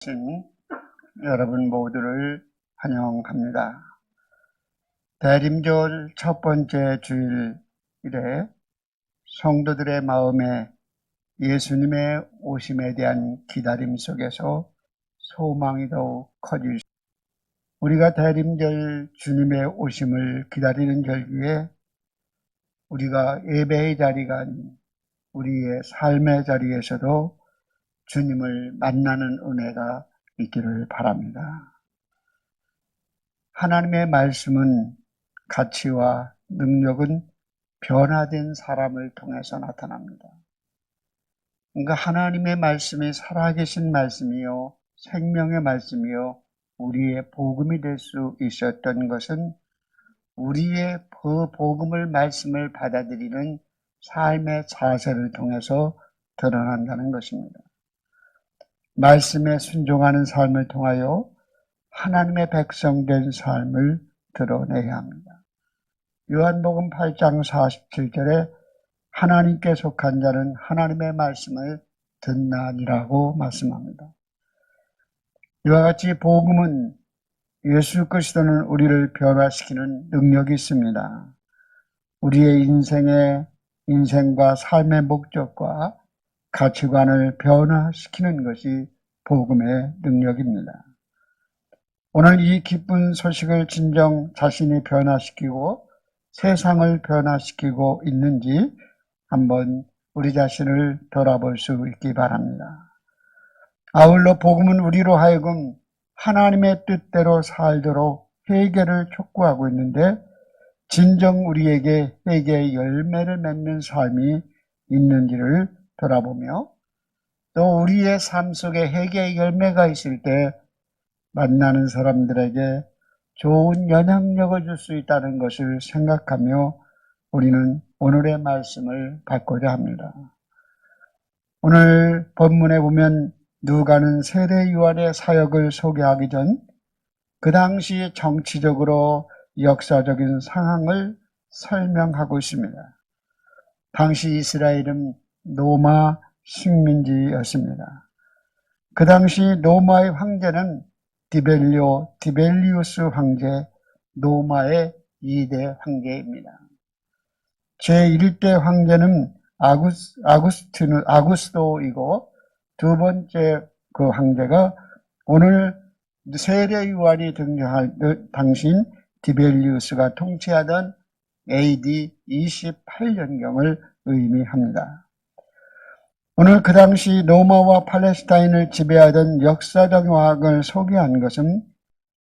신 여러분 모두를 환영합니다. 대림절 첫 번째 주일에 성도들의 마음에 예수님의 오심에 대한 기다림 속에서 소망이 더욱 커질 수 있습니다. 우리가 대림절 주님의 오심을 기다리는 절기에 우리가 예배의 자리가 아닌 우리의 삶의 자리에서도 주님을 만나는 은혜가 있기를 바랍니다. 하나님의 말씀은 가치와 능력은 변화된 사람을 통해서 나타납니다. 그러니까 하나님의 말씀이 살아계신 말씀이요, 생명의 말씀이요, 우리의 복음이 될 수 있었던 것은 우리의 그 복음을 말씀을 받아들이는 삶의 자세를 통해서 드러난다는 것입니다. 말씀에 순종하는 삶을 통하여 하나님의 백성된 삶을 드러내야 합니다. 요한복음 8장 47절에 하나님께 속한 자는 하나님의 말씀을 듣나니라고 말씀합니다. 이와 같이 복음은 예수 그리스도는 우리를 변화시키는 능력이 있습니다. 우리의 인생과 삶의 목적과 가치관을 변화시키는 것이 복음의 능력입니다. 오늘 이 기쁜 소식을 진정 자신이 변화시키고 세상을 변화시키고 있는지 한번 우리 자신을 돌아볼 수 있기 바랍니다. 아울러 복음은 우리로 하여금 하나님의 뜻대로 살도록 회개를 촉구하고 있는데 진정 우리에게 회개의 열매를 맺는 삶이 있는지를 돌아보며 또 우리의 삶 속에 회개의 열매가 있을 때 만나는 사람들에게 좋은 영향력을 줄 수 있다는 것을 생각하며 우리는 오늘의 말씀을 받고자 합니다. 오늘 본문에 보면 누가는 세례 요한의 사역을 소개하기 전 그 당시 정치적으로 역사적인 상황을 설명하고 있습니다. 당시 이스라엘은 로마 식민지였습니다. 그 당시 로마의 황제는 디벨리우스 황제, 로마의 2대 황제입니다. 제1대 황제는 아구스토이고 두 번째 그 황제가 오늘 세례 요한이 등장할 당시인 디벨리우스가 통치하던 AD 28년경을 의미합니다. 오늘 그 당시 로마와 팔레스타인을 지배하던 역사적 왕을 소개한 것은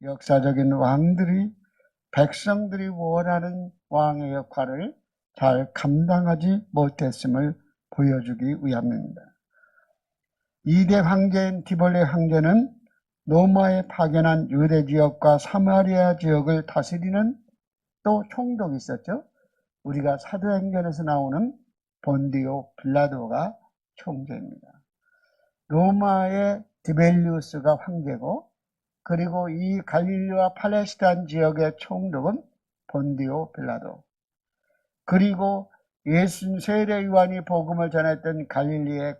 역사적인 왕들이 백성들이 원하는 왕의 역할을 잘 감당하지 못했음을 보여주기 위함입니다. 2대 황제인 디볼레 황제는 로마에 파견한 유대 지역과 사마리아 지역을 다스리는 또 총독이 있었죠. 우리가 사도행전에서 나오는 본디오 빌라도가 총재입니다. 로마의 디벨리우스가 황제고 그리고 이 갈릴리와 팔레스타인 지역의 총독은 본디오 빌라도, 그리고 예수 세례 요한이 복음을 전했던 갈릴리의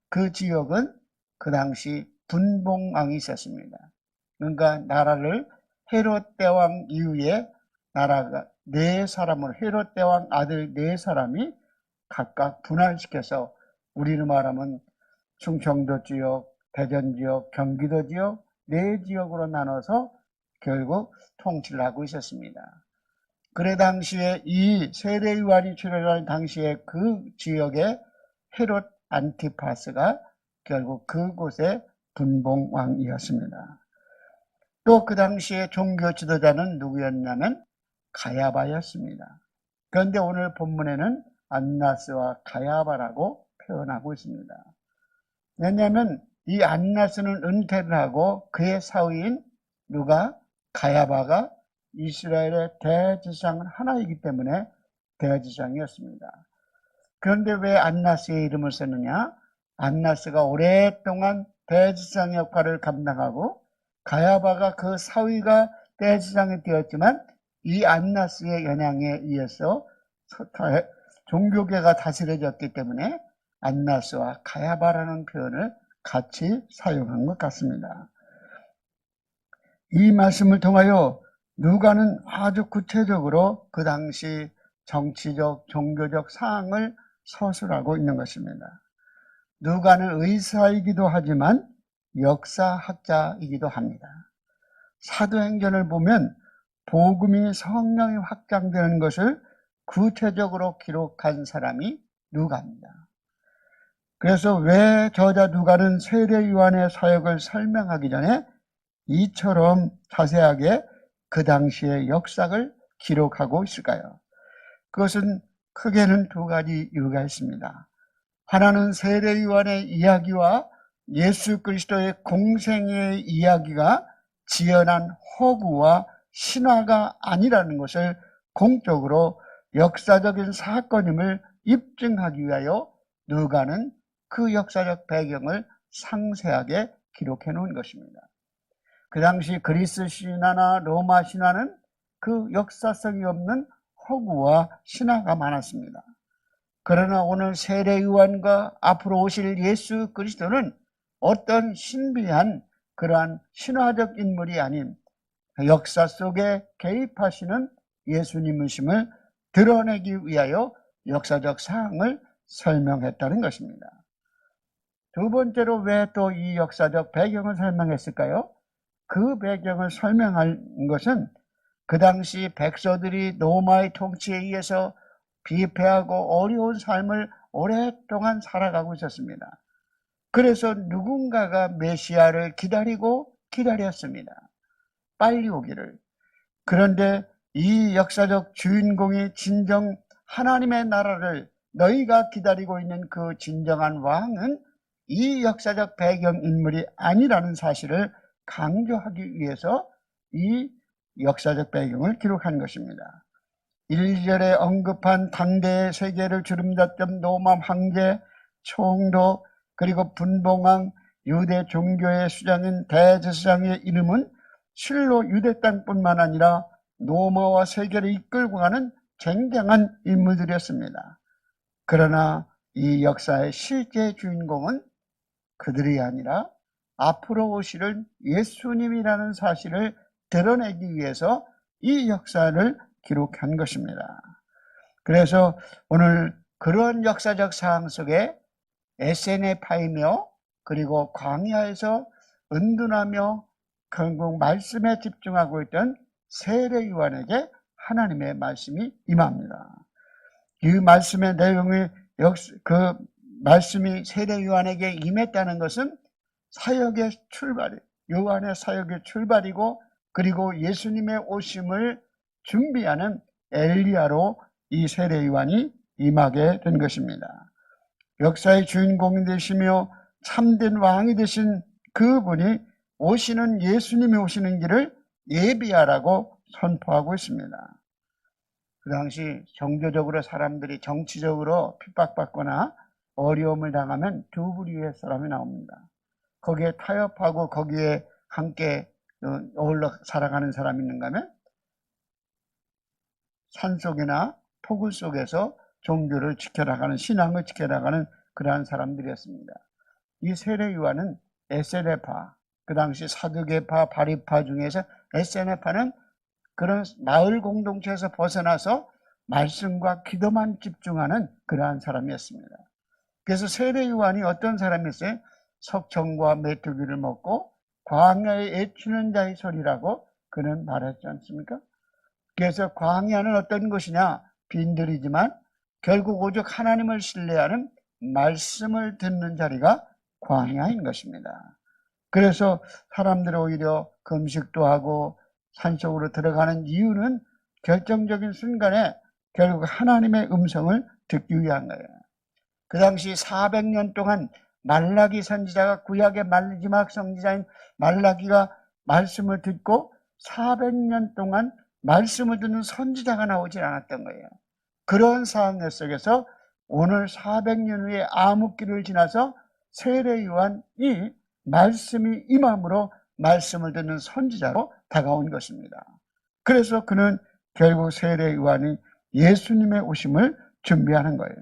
그 지역은 그 당시 분봉왕이 있었습니다. 그러니까 나라를 헤롯 대왕 이후에 나라가 네 사람으로 헤롯 대왕 아들 네 사람이 각각 분할시켜서 우리는 말하면 충청도 지역, 대전 지역, 경기도 지역 네 지역으로 나눠서 결국 통치를 하고 있었습니다. 그래 당시에 이 세례 요한이 출현하는 당시에 그 지역의 헤롯 안티파스가 결국 그곳의 분봉왕이었습니다. 또 그 당시에 종교 지도자는 누구였냐면 가야바였습니다. 그런데 오늘 본문에는 안나스와 가야바라고 표현하고 있습니다. 왜냐하면 이 안나스는 은퇴를 하고 그의 사위인 누가 가야바가 이스라엘의 대지상 하나이기 때문에 대지상이었습니다. 그런데 왜 안나스의 이름을 썼느냐? 안나스가 오랫동안 대지상 역할을 감당하고 가야바가 그 사위가 대지상이 되었지만 이 안나스의 영향에 의해서 종교계가 다스려졌기 때문에 안나스와 가야바라는 표현을 같이 사용한 것 같습니다. 이 말씀을 통하여 누가는 아주 구체적으로 그 당시 정치적, 종교적 사항을 서술하고 있는 것입니다. 누가는 의사이기도 하지만 역사학자이기도 합니다. 사도행전을 보면 복음이 성령이 확장되는 것을 구체적으로 기록한 사람이 누가입니다. 그래서 왜 저자 누가는 세례 요한의 사역을 설명하기 전에 이처럼 자세하게 그 당시의 역사를 기록하고 있을까요? 그것은 크게는 두 가지 이유가 있습니다. 하나는 세례 요한의 이야기와 예수 그리스도의 공생의 이야기가 지연한 허구와 신화가 아니라는 것을 공적으로 역사적인 사건임을 입증하기 위하여 누가는 그 역사적 배경을 상세하게 기록해 놓은 것입니다. 그 당시 그리스 신화나 로마 신화는 그 역사성이 없는 허구와 신화가 많았습니다. 그러나 오늘 세례 요한과 앞으로 오실 예수 그리스도는 어떤 신비한 그러한 신화적 인물이 아닌 역사 속에 개입하시는 예수님이심을 드러내기 위하여 역사적 사항을 설명했다는 것입니다. 두 번째로 왜 또 이 역사적 배경을 설명했을까요? 그 배경을 설명한 것은 그 당시 백성들이 로마의 통치에 의해서 비패하고 어려운 삶을 오랫동안 살아가고 있었습니다. 그래서 누군가가 메시아를 기다렸습니다. 빨리 오기를. 그런데 이 역사적 주인공이 진정 하나님의 나라를 너희가 기다리고 있는 그 진정한 왕은 이 역사적 배경 인물이 아니라는 사실을 강조하기 위해서 이 역사적 배경을 기록한 것입니다. 1절에 언급한 당대의 세계를 주름잡던 로마 황제, 총독, 그리고 분봉왕, 유대 종교의 수장인 대제사장의 이름은 실로 유대 땅뿐만 아니라 로마와 세계를 이끌고 가는 쟁쟁한 인물들이었습니다. 그러나 이 역사의 실제 주인공은 그들이 아니라 앞으로 오실 예수님이라는 사실을 드러내기 위해서 이 역사를 기록한 것입니다. 그래서 오늘 그런 역사적 사항 속에 SNF이며 그리고 광야에서 은둔하며 결국 말씀에 집중하고 있던 세례 요한에게 하나님의 말씀이 임합니다. 이 말씀의 내용이 그 말씀이 세례 요한에게 임했다는 것은 사역의 출발이 요한의 사역의 출발이고 그리고 예수님의 오심을 준비하는 엘리야로 이 세례 요한이 임하게 된 것입니다. 역사의 주인공이 되시며 참된 왕이 되신 그분이 오시는 예수님이 오시는 길을 예비하라고 선포하고 있습니다. 그 당시 종교적으로 사람들이 정치적으로 핍박받거나 어려움을 당하면 두 부류의 사람이 나옵니다. 거기에 타협하고 거기에 함께 어울러 살아가는 사람이 있는가 하면 산속이나 토굴 속에서 종교를 지켜나가는 신앙을 지켜나가는 그러한 사람들이었습니다. 이 세례 요한은 SNF파, 그 당시 사두개파, 바리파 중에서 SNF파는 그런 마을 공동체에서 벗어나서 말씀과 기도만 집중하는 그러한 사람이었습니다. 그래서 세례 요한이 어떤 사람이었어요? 석청과 메뚜기를 먹고 광야에 애치는 자의 소리라고 그는 말했지 않습니까? 그래서 광야는 어떤 곳이냐? 빈들이지만 결국 오직 하나님을 신뢰하는 말씀을 듣는 자리가 광야인 것입니다. 그래서 사람들이 오히려 금식도 하고 산속으로 들어가는 이유는 결정적인 순간에 결국 하나님의 음성을 듣기 위한 거예요. 그 당시 400년 동안 말라기 선지자가 구약의 마지막 선지자인 말라기가 말씀을 듣고 400년 동안 말씀을 듣는 선지자가 나오지 않았던 거예요. 그런 상황 속에서 오늘 400년 후에 암흑기를 지나서 세례 요한이 말씀이 임함으로 말씀을 듣는 선지자로 다가온 것입니다. 그래서 그는 결국 세례 요한이 예수님의 오심을 준비하는 거예요.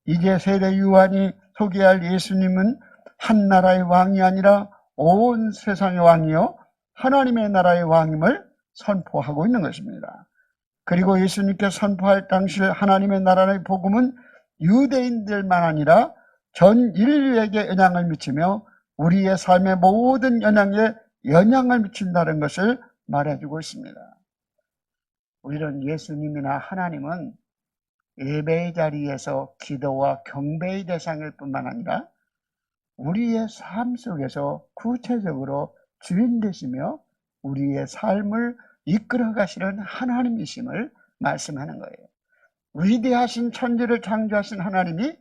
이제 세례 요한이 소개할 예수님은 한 나라의 왕이 아니라 온 세상의 왕이요 하나님의 나라의 왕임을 선포하고 있는 것입니다. 그리고 예수님께 선포할 당시 하나님의 나라의 복음은 유대인들만 아니라 전 인류에게 영향을 미치며 우리의 삶의 모든 영향에 영향을 미친다는 것을 말해주고 있습니다. 우리는 예수님이나 하나님은 예배의 자리에서 기도와 경배의 대상일 뿐만 아니라 우리의 삶 속에서 구체적으로 주인 되시며 우리의 삶을 이끌어 가시는 하나님이심을 말씀하는 거예요. 위대하신 천지를 창조하신 하나님이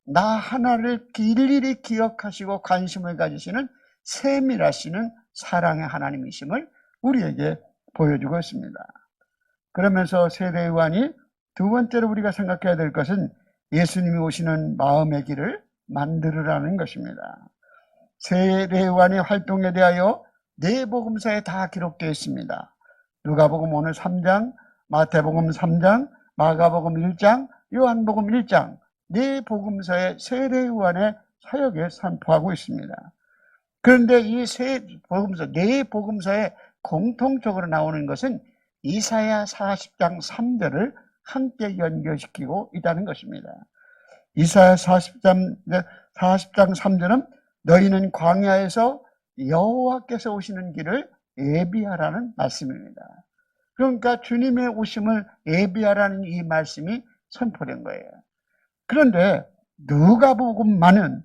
나 하나를 일일이 기억하시고 관심을 가지시는 세밀하시는 사랑의 하나님이심을 우리에게 보여주고 있습니다. 그러면서 세례요한이 두 번째로 우리가 생각해야 될 것은 예수님이 오시는 마음의 길을 만들으라는 것입니다. 세례요한의 활동에 대하여 네 복음서에 다 기록되어 있습니다. 누가복음 오늘 3장, 마태복음 3장, 마가복음 1장, 요한복음 1장 네 복음서에 세례요한의 사역에 선포하고 있습니다. 그런데 이 네 복음서에 공통적으로 나오는 것은 이사야 40장 3절을 함께 연결시키고 있다는 것입니다. 이사야 40장 3절은 너희는 광야에서 여호와께서 오시는 길을 예비하라는 말씀입니다. 그러니까 주님의 오심을 예비하라는 이 말씀이 선포된 거예요. 그런데 누가복음만은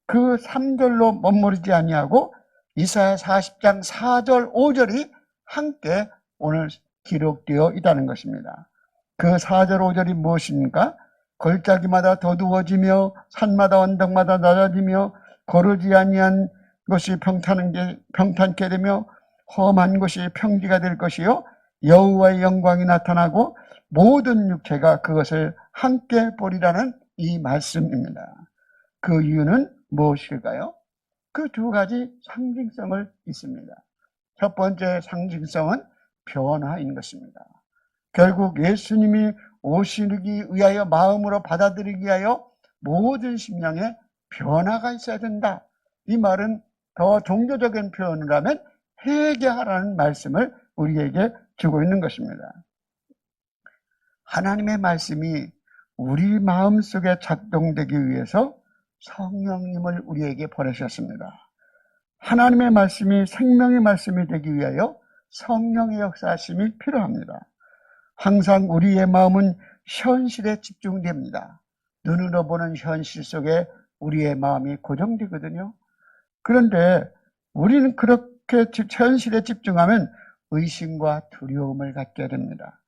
그 3절로 머무르지 아니하고 이사야 40장 4절 5절이 함께 오늘 기록되어 있다는 것입니다. 그 4절 5절이 무엇입니까? 골짜기마다 더두어지며 산마다 언덕마다 낮아지며 거르지 아니한 것이 평탄케 되며 험한 것이 평지가 될 것이요 여호와의 영광이 나타나고 모든 육체가 그것을 함께 보리라는 이 말씀입니다. 그 이유는 무엇일까요? 그 두 가지 상징성을 있습니다. 첫 번째 상징성은 변화인 것입니다. 결국 예수님이 오시기 위하여 마음으로 받아들이기 위하여 모든 심령에 변화가 있어야 된다. 이 말은 더 종교적인 표현을 하면 회개하라는 말씀을 우리에게 주고 있는 것입니다. 하나님의 말씀이 우리 마음속에 작동되기 위해서 성령님을 우리에게 보내셨습니다. 하나님의 말씀이 생명의 말씀이 되기 위하여 성령의 역사하심이 필요합니다. 항상 우리의 마음은 현실에 집중됩니다. 눈으로 보는 현실 속에 우리의 마음이 고정되거든요. 그런데 우리는 그렇게 현실에 집중하면 의심과 두려움을 갖게 됩니다.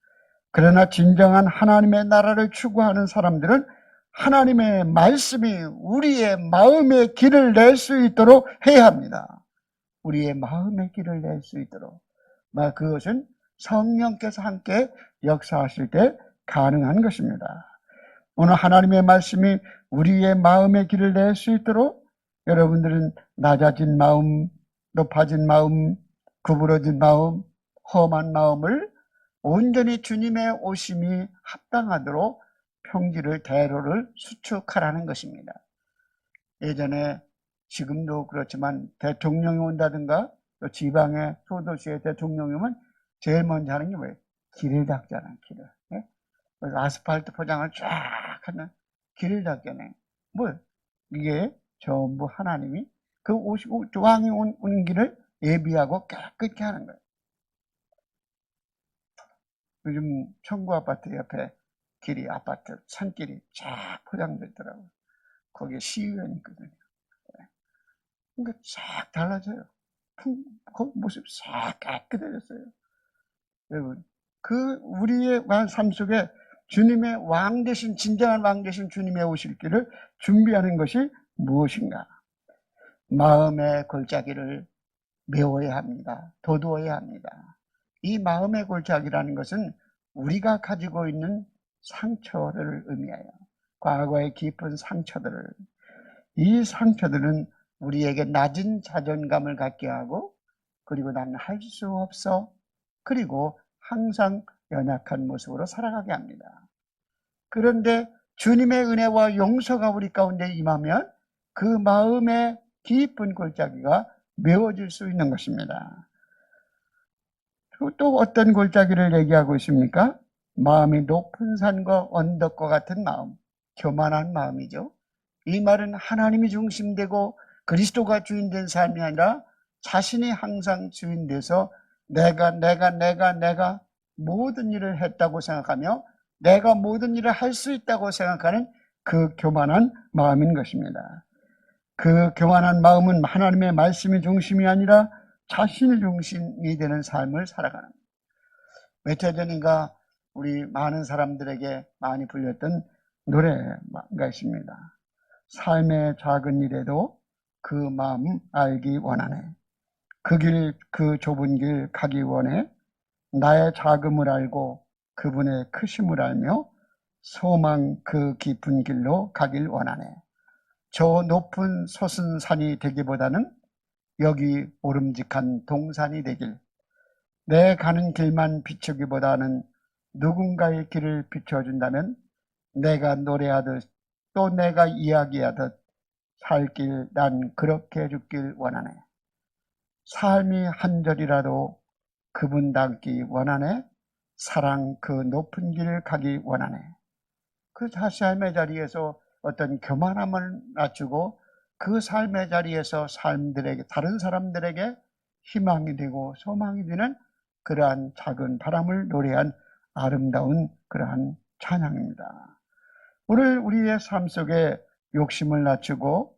그러나 진정한 하나님의 나라를 추구하는 사람들은 하나님의 말씀이 우리의 마음의 길을 낼 수 있도록 해야 합니다. 우리의 마음의 길을 낼 수 있도록. 그것은 성령께서 함께 역사하실 때 가능한 것입니다. 오늘 하나님의 말씀이 우리의 마음의 길을 낼 수 있도록 여러분들은 낮아진 마음, 높아진 마음, 구부러진 마음, 험한 마음을 온전히 주님의 오심이 합당하도록 평지를 대로를 수축하라는 것입니다. 예전에 지금도 그렇지만 대통령이 온다든가 또 지방의 소도시의 대통령이 오면 제일 먼저 하는 게 뭐예요? 길을 닦잖아요. 길을. 네? 그래서 아스팔트 포장을 쫙 하는 길을 닦잖아요. 뭐 이게 전부 하나님이 그 오시고 왕이 오는 길을 예비하고 깨끗게 하는 거예요. 요즘 청구 아파트 옆에 길이 아파트 산길이 쫙 포장되어 있더라고요. 거기에 시의원이 있거든요. 그러니까 싹 달라져요. 그 모습 싹 깨끗해졌어요. 여러분, 그 우리의 삶 속에 주님의 왕 되신 진정한 왕 되신 주님의 오실 길을 준비하는 것이 무엇인가? 마음의 골짜기를 메워야 합니다. 도두어야 합니다. 이 마음의 골짜기라는 것은 우리가 가지고 있는 상처를 의미해요. 과거의 깊은 상처들을. 이 상처들은 우리에게 낮은 자존감을 갖게 하고 그리고 나는 할 수 없어. 그리고 항상 연약한 모습으로 살아가게 합니다. 그런데 주님의 은혜와 용서가 우리 가운데 임하면 그 마음의 깊은 골짜기가 메워질 수 있는 것입니다. 또 어떤 골짜기를 얘기하고 있습니까? 마음이 높은 산과 언덕과 같은 마음, 교만한 마음이죠. 이 말은 하나님이 중심되고 그리스도가 주인된 삶이 아니라 자신이 항상 주인돼서 내가 모든 일을 했다고 생각하며 내가 모든 일을 할 수 있다고 생각하는 그 교만한 마음인 것입니다. 그 교만한 마음은 하나님의 말씀이 중심이 아니라 자신이 중심이 되는 삶을 살아가는, 몇 해 전인가 우리 많은 사람들에게 많이 불렸던 노래가 있습니다. 삶의 작은 일에도 그 마음 알기 원하네. 그 길, 그 좁은 길 가기 원해. 나의 작음을 알고 그분의 크심을 알며 소망 그 깊은 길로 가길 원하네. 저 높은 솟은 산이 되기보다는 여기 오름직한 동산이 되길. 내 가는 길만 비추기보다는 누군가의 길을 비춰준다면 내가 노래하듯 또 내가 이야기하듯 살길 난 그렇게 죽길 원하네. 삶이 한 절이라도 그분 닮기 원하네. 사랑 그 높은 길 가기 원하네. 그 삶의 자리에서 어떤 교만함을 낮추고 그 삶의 자리에서 사람들에게, 다른 사람들에게 희망이 되고 소망이 되는 그러한 작은 바람을 노래한 아름다운 그러한 찬양입니다. 오늘 우리의 삶 속에 욕심을 낮추고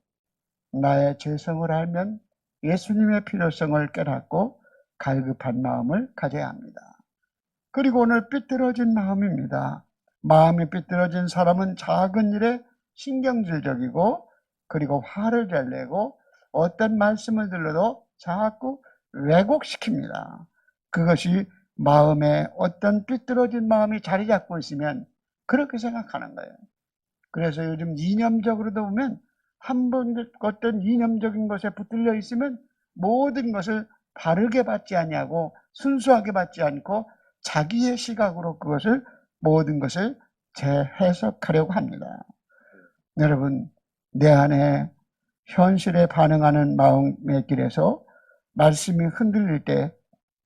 나의 죄성을 알면 예수님의 필요성을 깨닫고 갈급한 마음을 가져야 합니다. 그리고 오늘 삐뚤어진 마음입니다. 마음이 삐뚤어진 사람은 작은 일에 신경질적이고 그리고 화를 잘 내고 어떤 말씀을 들어도 자꾸 왜곡시킵니다. 그것이 마음에 어떤 삐뚤어진 마음이 자리 잡고 있으면 그렇게 생각하는 거예요. 그래서 요즘 이념적으로도 보면 한 번 어떤 이념적인 것에 붙들려 있으면 모든 것을 바르게 받지 않냐고 순수하게 받지 않고 자기의 시각으로 그것을 모든 것을 재해석하려고 합니다. 여러분, 내 안에 현실에 반응하는 마음의 길에서 말씀이 흔들릴 때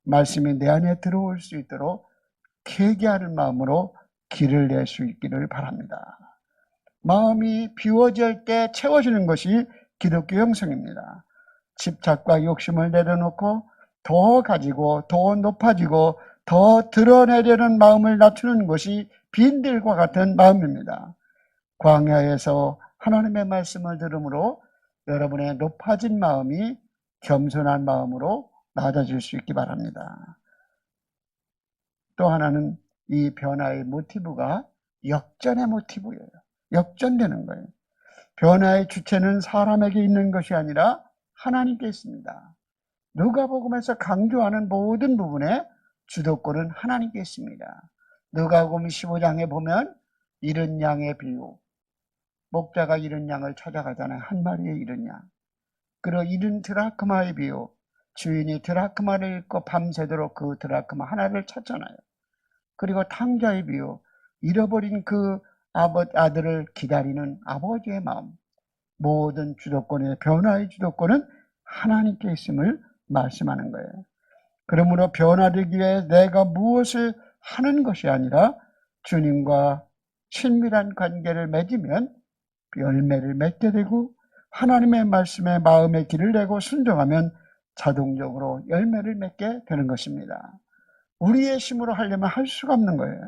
말씀이 내 안에 들어올 수 있도록 회개하는 마음으로 길을 낼 수 있기를 바랍니다. 마음이 비워질 때 채워지는 것이 기독교 형성입니다. 집착과 욕심을 내려놓고 더 가지고 더 높아지고 더 드러내려는 마음을 낮추는 것이 빈들과 같은 마음입니다. 광야에서 하나님의 말씀을 들음으로 여러분의 높아진 마음이 겸손한 마음으로 낮아질 수 있기 바랍니다. 또 하나는 이 변화의 모티브가 역전의 모티브예요. 역전되는 거예요. 변화의 주체는 사람에게 있는 것이 아니라 하나님께 있습니다. 누가복음에서 강조하는 모든 부분에 주도권은 하나님께 있습니다. 누가복음 15장에 보면 잃은 양의 비유, 목자가 잃은 양을 찾아가잖아요. 한 마리의 잃은 양. 그리고 잃은 드라크마의 비유, 주인이 드라크마를 잃고 밤새도록 그 드라크마 하나를 찾잖아요. 그리고 탕자의 비유, 잃어버린 그 아들을 기다리는 아버지의 마음, 모든 주도권의 변화의 주도권은 하나님께 있음을 말씀하는 거예요. 그러므로 변화되기 위해 내가 무엇을 하는 것이 아니라 주님과 친밀한 관계를 맺으면 열매를 맺게 되고 하나님의 말씀에 마음의 길을 내고 순종하면 자동적으로 열매를 맺게 되는 것입니다. 우리의 힘으로 하려면 할 수가 없는 거예요.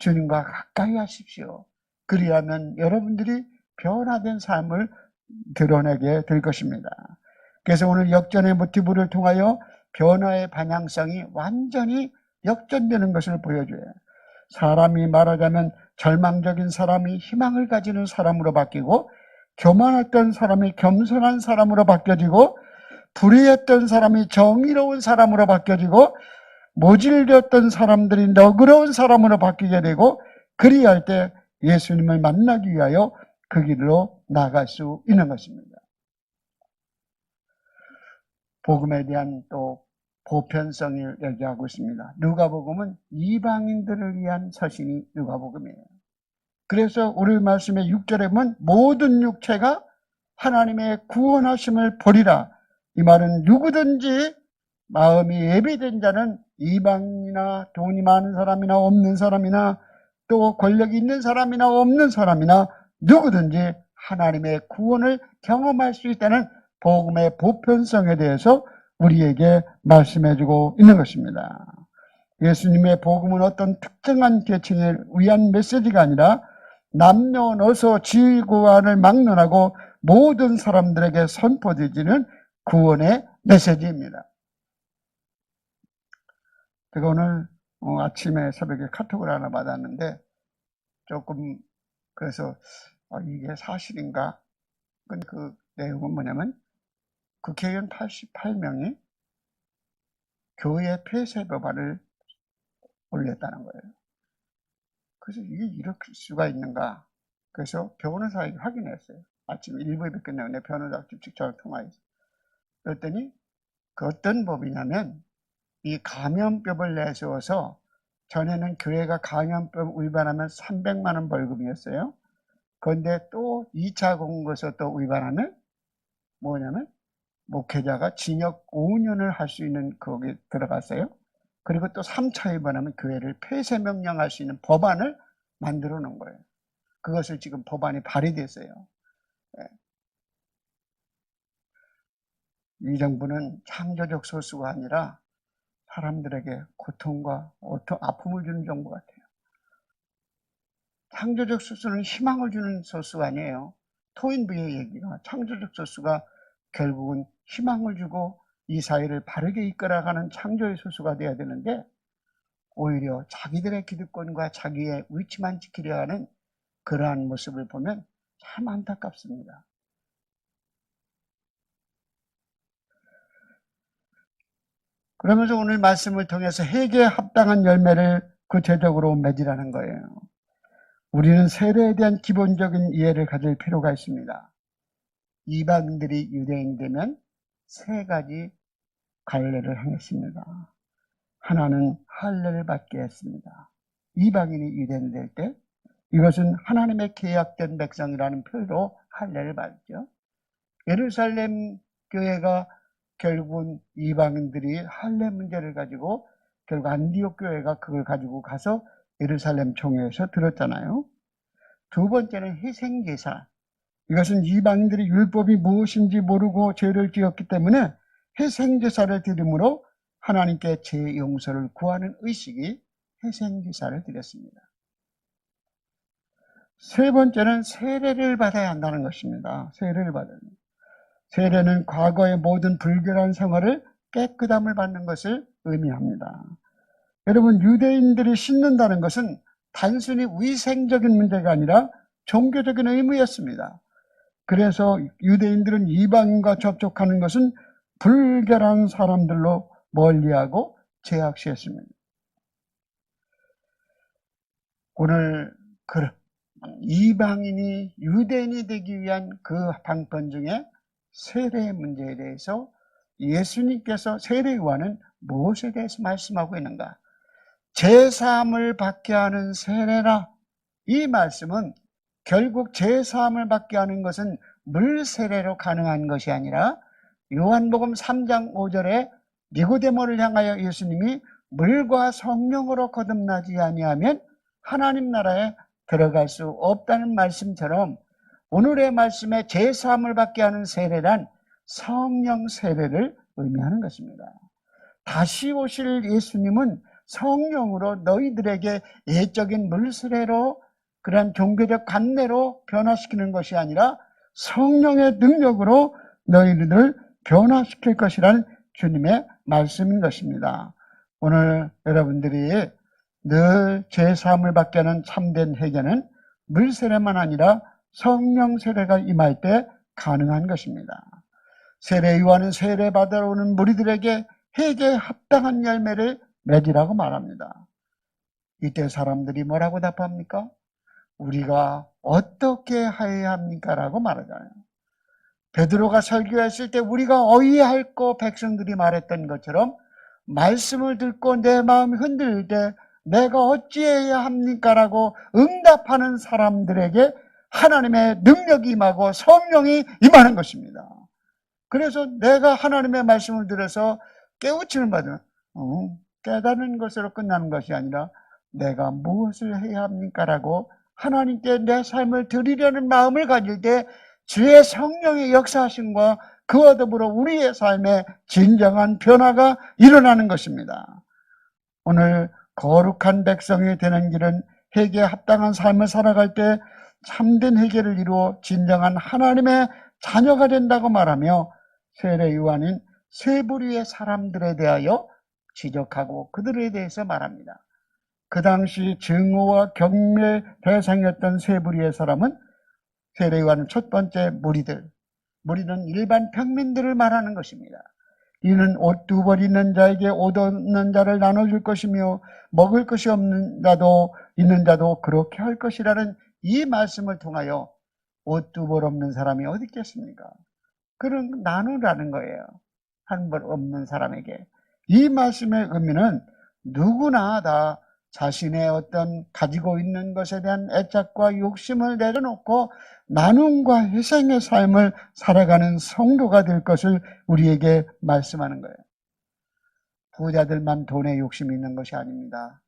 주님과 가까이 하십시오. 그리하면 여러분들이 변화된 삶을 드러내게 될 것입니다. 그래서 오늘 역전의 모티브를 통하여 변화의 방향성이 완전히 역전되는 것을 보여줘요. 사람이 말하자면 절망적인 사람이 희망을 가지는 사람으로 바뀌고 교만했던 사람이 겸손한 사람으로 바뀌어지고 불의했던 사람이 정의로운 사람으로 바뀌어지고 모질렸던 사람들이 너그러운 사람으로 바뀌게 되고 그리할 때 예수님을 만나기 위하여 그 길로 나갈 수 있는 것입니다. 복음에 대한 또 보편성을 얘기하고 있습니다. 누가복음은 이방인들을 위한 서신이 누가복음이에요. 그래서 우리 말씀의 6절에 보면 모든 육체가 하나님의 구원하심을 보리라. 이 말은 누구든지 마음이 예비된 자는 이방이나 돈이 많은 사람이나 없는 사람이나 또 권력이 있는 사람이나 없는 사람이나 누구든지 하나님의 구원을 경험할 수 있다는 복음의 보편성에 대해서 우리에게 말씀해주고 있는 것입니다. 예수님의 복음은 어떤 특정한 계층을 위한 메시지가 아니라 남녀노소 지구환을 막론하고 모든 사람들에게 선포되지는 구원의 메시지입니다. 제가 오늘 아침에 새벽에 카톡을 하나 받았는데 조금 그래서 이게 사실인가? 그 내용은 뭐냐면 국회의원 88명이 교회 폐쇄 법안을 올렸다는 거예요. 그래서 이게 이렇게 수가 있는가? 그래서 변호사에게 확인했어요. 아침에 1부에 끝나는데 변호사 직접 통화해서. 그랬더니 그 어떤 법이냐면 이 감염법을 내세워서 전에는 교회가 감염법 위반하면 300만 원 벌금이었어요. 그런데 또 2차 공고에서 또 위반하면 뭐냐면 목회자가 징역 5년을 할 수 있는 거기에 들어갔어요. 그리고 또 3차 위반하면 교회를 폐쇄 명령할 수 있는 법안을 만들어 놓은 거예요. 그것을 지금 법안이 발의됐어요. 이 정부는 창조적 소수가 아니라 사람들에게 고통과 아픔을 주는 정부 같아요. 창조적 소수는 희망을 주는 소수가 아니에요. 토인부의 얘기가 창조적 소수가 결국은 희망을 주고 이 사회를 바르게 이끌어가는 창조의 소수가 되어야 되는데 오히려 자기들의 기득권과 자기의 위치만 지키려 하는 그러한 모습을 보면 참 안타깝습니다. 그러면서 오늘 말씀을 통해서 회개에 합당한 열매를 구체적으로 맺으라는 거예요. 우리는 세례에 대한 기본적인 이해를 가질 필요가 있습니다. 이방인들이 유대인이 되면 세 가지 관례를 행했습니다. 하나는 할례를 받게 했습니다. 이방인이 유대인이 될 때 이것은 하나님의 계약된 백성이라는 표로 할례를 받죠. 예루살렘 교회가 결국은 이방인들이 할례 문제를 가지고 결국 안디옥 교회가 그걸 가지고 가서 예루살렘 총회에서 들었잖아요. 두 번째는 희생제사. 이것은 이방인들이 율법이 무엇인지 모르고 죄를 지었기 때문에 희생제사를 드림으로 하나님께 죄 용서를 구하는 의식이 희생제사를 드렸습니다. 세 번째는 세례를 받아야 한다는 것입니다. 세례를 받아야 합니다. 세례는 과거의 모든 불결한 생활을 깨끗함을 받는 것을 의미합니다. 여러분, 유대인들이 씻는다는 것은 단순히 위생적인 문제가 아니라 종교적인 의무였습니다. 그래서 유대인들은 이방인과 접촉하는 것은 불결한 사람들로 멀리하고 제약시했습니다. 오늘 이방인이 유대인이 되기 위한 그 방편 중에 세례의 문제에 대해서 예수님께서 세례요한은 무엇에 대해서 말씀하고 있는가? 제사함을 받게 하는 세례라. 이 말씀은 결국 제사함을 받게 하는 것은 물세례로 가능한 것이 아니라 요한복음 3장 5절에 니고데모를 향하여 예수님이 물과 성령으로 거듭나지 아니하면 하나님 나라에 들어갈 수 없다는 말씀처럼 오늘의 말씀에 제사함을 받게 하는 세례란 성령 세례를 의미하는 것입니다. 다시 오실 예수님은 성령으로 너희들에게 예적인 물세례로 그런 종교적 관례로 변화시키는 것이 아니라 성령의 능력으로 너희들을 변화시킬 것이라는 주님의 말씀인 것입니다. 오늘 여러분들이 늘 제사함을 받게 하는 참된 회개는 물세례만 아니라 성령 세례가 임할 때 가능한 것입니다. 세례요한은 세례 받으러 오는 무리들에게 회개에 합당한 열매를 맺으라고 말합니다. 이때 사람들이 뭐라고 답합니까? 우리가 어떻게 해야 합니까? 라고 말하잖아요. 베드로가 설교했을 때 우리가 어이할꼬 백성들이 말했던 것처럼 말씀을 듣고 내 마음이 흔들릴 때 내가 어찌해야 합니까? 라고 응답하는 사람들에게 하나님의 능력이 임하고 성령이 임하는 것입니다. 그래서 내가 하나님의 말씀을 들어서 깨우침을 받으면 깨닫는 것으로 끝나는 것이 아니라 내가 무엇을 해야 합니까라고 하나님께 내 삶을 드리려는 마음을 가질 때 주의 성령의 역사하심과 그와 더불어 우리의 삶에 진정한 변화가 일어나는 것입니다. 오늘 거룩한 백성이 되는 길은 회개에 합당한 삶을 살아갈 때 참된 회개를 이루어 진정한 하나님의 자녀가 된다고 말하며 세례 요한은 세 부류의 사람들에 대하여 지적하고 그들에 대해서 말합니다. 그 당시 증오와 경멸 대상이었던 세 부류의 사람은 세례 요한은 첫 번째 무리는 일반 평민들을 말하는 것입니다. 이는 옷 두 벌 있는 자에게 옷 없는 자를 나눠줄 것이며 먹을 것이 없는 자도 있는 자도 그렇게 할 것이라는 이 말씀을 통하여 옷 두 벌 없는 사람이 어디 있겠습니까? 그런 나누라는 거예요. 한 벌 없는 사람에게. 이 말씀의 의미는 누구나 다 자신의 어떤 가지고 있는 것에 대한 애착과 욕심을 내려놓고 나눔과 희생의 삶을 살아가는 성도가 될 것을 우리에게 말씀하는 거예요. 부자들만 돈에 욕심이 있는 것이 아닙니다.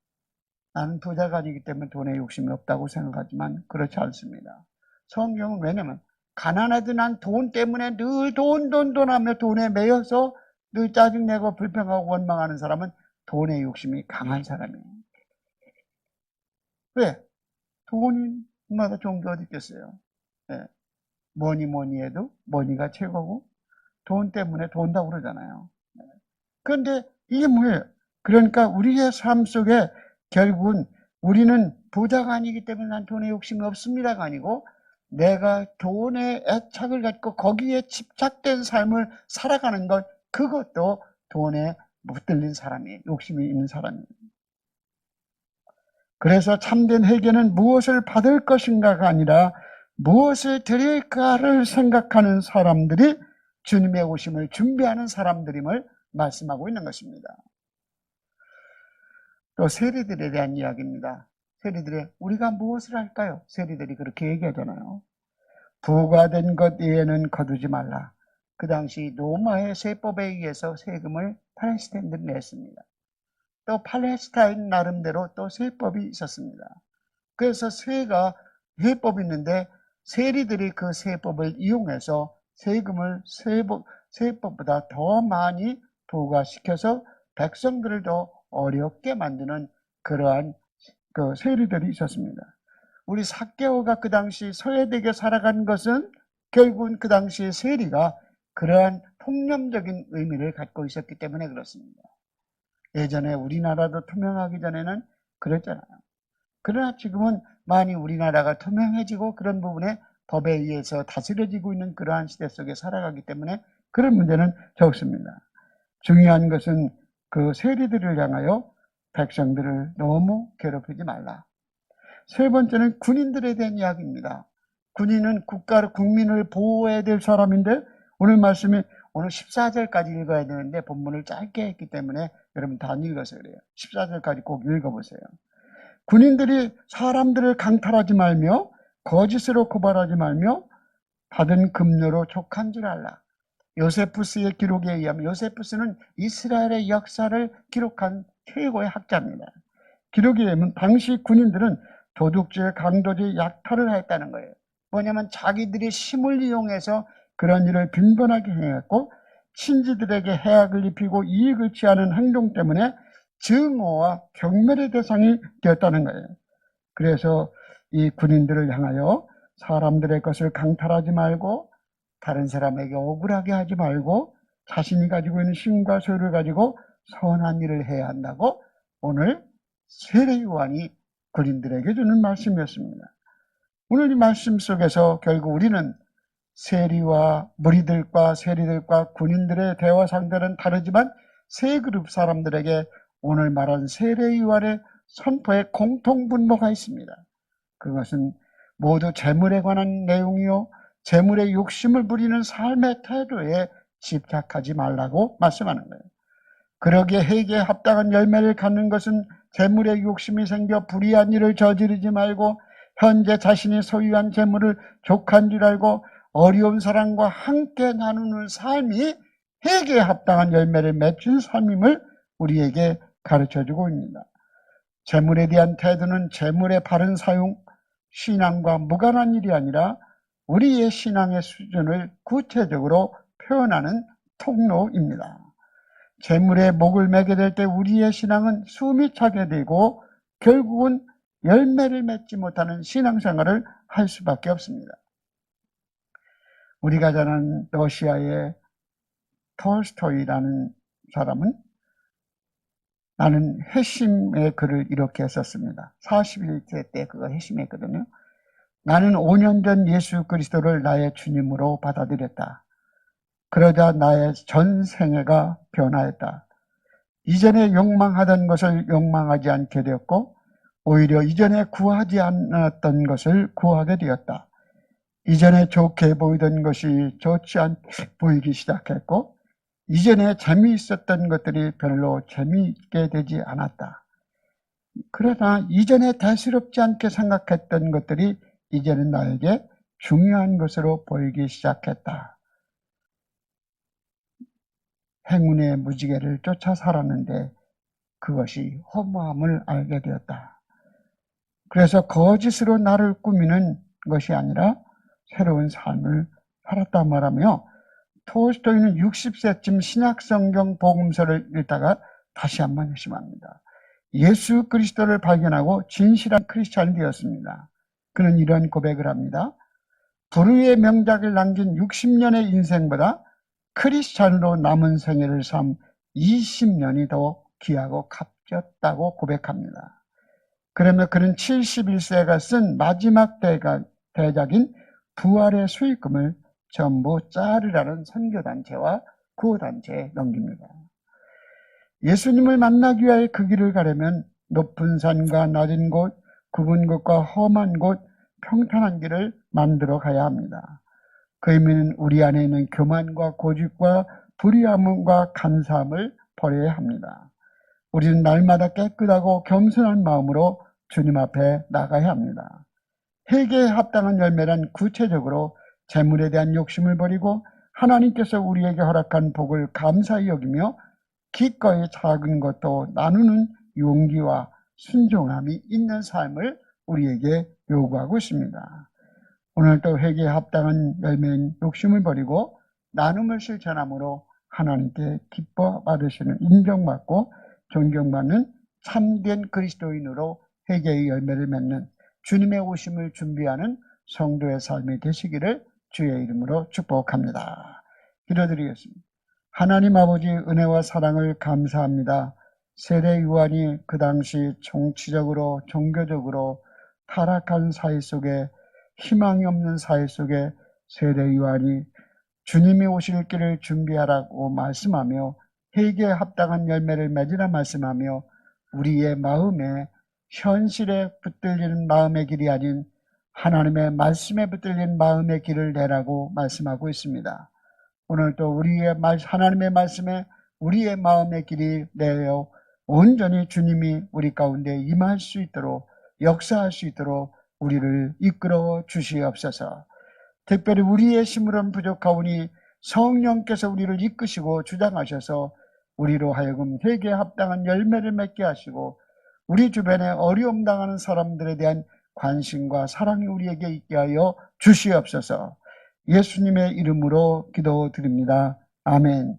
나는 부자가 아니기 때문에 돈에 욕심이 없다고 생각하지만 그렇지 않습니다. 성경은 왜냐면 가난하든 난 돈 때문에 늘 돈 하며 돈에 매여서 늘 짜증내고 불평하고 원망하는 사람은 돈의 욕심이 강한 사람이에요. 왜? 돈마다 종교 어디 있겠어요? 네. 뭐니 해도 머니가 최고고 돈 때문에 돈다고 그러잖아요. 그런데 이게 뭐예요? 그러니까 우리의 삶 속에 결국은 우리는 부자가 아니기 때문에 난 돈에 욕심이 없습니다가 아니고 내가 돈에 애착을 갖고 거기에 집착된 삶을 살아가는 것, 그것도 돈에 붙들린 사람이에요. 욕심이 있는 사람이에요. 그래서 참된 회개는 무엇을 받을 것인가가 아니라 무엇을 드릴까를 생각하는 사람들이 주님의 오심을 준비하는 사람들임을 말씀하고 있는 것입니다. 또 세리들에 대한 이야기입니다. 세리들이 우리가 무엇을 할까요? 세리들이 그렇게 얘기하잖아요. 부과된 것 외에는 거두지 말라. 그 당시 로마의 세법에 의해서 세금을 팔레스타인들이 냈습니다. 또 팔레스타인 나름대로 또 세법이 있었습니다. 그래서 세법이 있는데 세리들이 그 세법을 이용해서 세금을 세법보다 더 많이 부과시켜서 백성들을 더 어렵게 만드는 그러한 그 세리들이 있었습니다. 우리 삭개오가 그 당시 소외되게 살아간 것은 결국은 그 당시의 세리가 그러한 통념적인 의미를 갖고 있었기 때문에 그렇습니다. 예전에 우리나라도 투명하기 전에는 그랬잖아요. 그러나 지금은 많이 우리나라가 투명해지고 그런 부분에 법에 의해서 다스려지고 있는 그러한 시대 속에 살아가기 때문에 그런 문제는 적습니다. 중요한 것은 그 세리들을 향하여 백성들을 너무 괴롭히지 말라. 세 번째는 군인들에 대한 이야기입니다. 군인은 국민을 보호해야 될 사람인데 오늘 말씀이 오늘 14절까지 읽어야 되는데 본문을 짧게 했기 때문에 여러분 다 안 읽어서 그래요. 14절까지 꼭 읽어보세요. 군인들이 사람들을 강탈하지 말며 거짓으로 고발하지 말며 받은 급료로 족한 줄 알라. 요세푸스의 기록에 의하면 요세푸스는 이스라엘의 역사를 기록한 최고의 학자입니다. 기록에 의하면 당시 군인들은 도둑질, 강도질, 약탈을 했다는 거예요. 뭐냐면 자기들이 힘을 이용해서 그런 일을 빈번하게 행했고 친지들에게 해악을 입히고 이익을 취하는 행동 때문에 증오와 경멸의 대상이 되었다는 거예요. 그래서 이 군인들을 향하여 사람들의 것을 강탈하지 말고 다른 사람에게 억울하게 하지 말고 자신이 가지고 있는 힘과 소유를 가지고 선한 일을 해야 한다고 오늘 세례 요한이 군인들에게 주는 말씀이었습니다. 오늘 이 말씀 속에서 결국 우리는 세리와 무리들과 세리들과 군인들의 대화 상대는 다르지만 세 그룹 사람들에게 오늘 말한 세례 요한의 선포에 공통분모가 있습니다. 그것은 모두 재물에 관한 내용이요 재물의 욕심을 부리는 삶의 태도에 집착하지 말라고 말씀하는 거예요. 그러기에 회개에 합당한 열매를 갖는 것은 재물의 욕심이 생겨 불의한 일을 저지르지 말고 현재 자신이 소유한 재물을 족한 줄 알고 어려운 사람과 함께 나누는 삶이 회개에 합당한 열매를 맺은 삶임을 우리에게 가르쳐주고 있습니다. 재물에 대한 태도는 재물의 바른 사용, 신앙과 무관한 일이 아니라 우리의 신앙의 수준을 구체적으로 표현하는 통로입니다. 재물에 목을 매게 될 때 우리의 신앙은 숨이 차게 되고 결국은 열매를 맺지 못하는 신앙생활을 할 수밖에 없습니다. 우리가 잘 아는 러시아의 톨스토이라는 사람은 나는 회심의 글을 이렇게 썼습니다. 41세 때 그거 회심했거든요. 나는 5년 전 예수 그리스도를 나의 주님으로 받아들였다. 그러자 나의 전 생애가 변화했다. 이전에 욕망하던 것을 욕망하지 않게 되었고 오히려 이전에 구하지 않았던 것을 구하게 되었다. 이전에 좋게 보이던 것이 좋지 않게 보이기 시작했고 이전에 재미있었던 것들이 별로 재미있게 되지 않았다. 그러나 이전에 대수롭지 않게 생각했던 것들이 이제는 나에게 중요한 것으로 보이기 시작했다. 행운의 무지개를 쫓아 살았는데 그것이 허무함을 알게 되었다. 그래서 거짓으로 나를 꾸미는 것이 아니라 새로운 삶을 살았다 말하며 톨스토이는 60세쯤 신약성경 복음서를 읽다가 다시 한번 회심합니다. 예수 그리스도를 발견하고 진실한 크리스찬이 되었습니다. 그는 이런 고백을 합니다. 불후의 명작을 남긴 60년의 인생보다 크리스찬으로 남은 생애를 삶 20년이 더 귀하고 값졌다고 고백합니다. 그러면 그는 71세가 쓴 마지막 대작인 부활의 수익금을 전부 자르라는 선교단체와 구호단체에 넘깁니다. 예수님을 만나기 위하여 그 길을 가려면 높은 산과 낮은 곳, 굽은 곳과 험한 곳, 평탄한 길을 만들어 가야 합니다. 그 의미는 우리 안에 있는 교만과 고집과 불의함과 간사함을 버려야 합니다. 우리는 날마다 깨끗하고 겸손한 마음으로 주님 앞에 나가야 합니다. 회개에 합당한 열매란 구체적으로 재물에 대한 욕심을 버리고 하나님께서 우리에게 허락한 복을 감사히 여기며 기꺼이 작은 것도 나누는 용기와 순종함이 있는 삶을 우리에게 요구하고 있습니다. 오늘도 회개에 합당한 열매인 욕심을 버리고 나눔을 실천함으로 하나님께 기뻐 받으시는 인정받고 존경받는 참된 그리스도인으로 회개의 열매를 맺는 주님의 오심을 준비하는 성도의 삶이 되시기를 주의 이름으로 축복합니다. 기도드리겠습니다. 하나님 아버지 은혜와 사랑을 감사합니다. 세례 요한이 그 당시 정치적으로 종교적으로 타락한 사회 속에 희망이 없는 사회 속에 세례 요한이 주님이 오실 길을 준비하라고 말씀하며 회개에 합당한 열매를 맺으라 말씀하며 우리의 마음에 현실에 붙들리는 마음의 길이 아닌 하나님의 말씀에 붙들린 마음의 길을 내라고 말씀하고 있습니다. 오늘도 하나님의 말씀에 우리의 마음의 길이 내어 온전히 주님이 우리 가운데 임할 수 있도록 역사할 수 있도록 우리를 이끌어 주시옵소서. 특별히 우리의 힘으로는 부족하오니 성령께서 우리를 이끄시고 주장하셔서 우리로 하여금 회개에 합당한 열매를 맺게 하시고 우리 주변에 어려움 당하는 사람들에 대한 관심과 사랑이 우리에게 있게 하여 주시옵소서. 예수님의 이름으로 기도드립니다. 아멘.